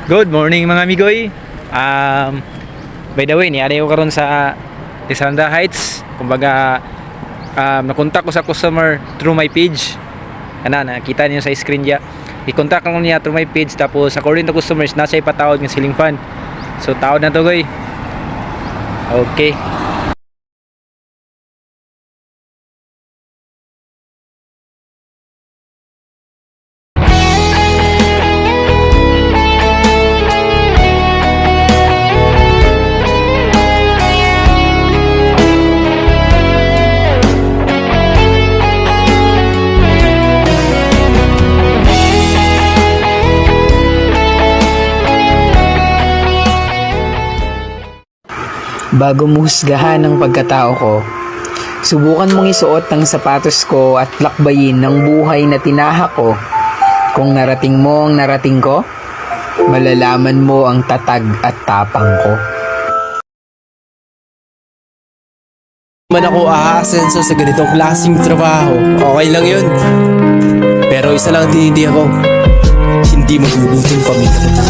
Good morning mga amigoy. By the way, niari ko karon sa Tisanda Heights. Kumbaga, nakontak ko sa customer through my page. Nakita niyo sa screen niya. I-contact ko niya through my page. Tapos according to customers, nasa ipatawad ng ceiling fan. So tawad na to goy. Okay. Bago mo husgahan ang pagkatao ko, subukan mong isuot ang sapatos ko at lakbayin ng buhay na tinahak ko. Kung narating mo ang narating ko, malalaman mo ang tatag at tapang ko. Man ako aasenso sa ganitong klaseng trabaho, okay lang yun. Pero isa lang din hindi ako, hindi magugutom pamilya ko.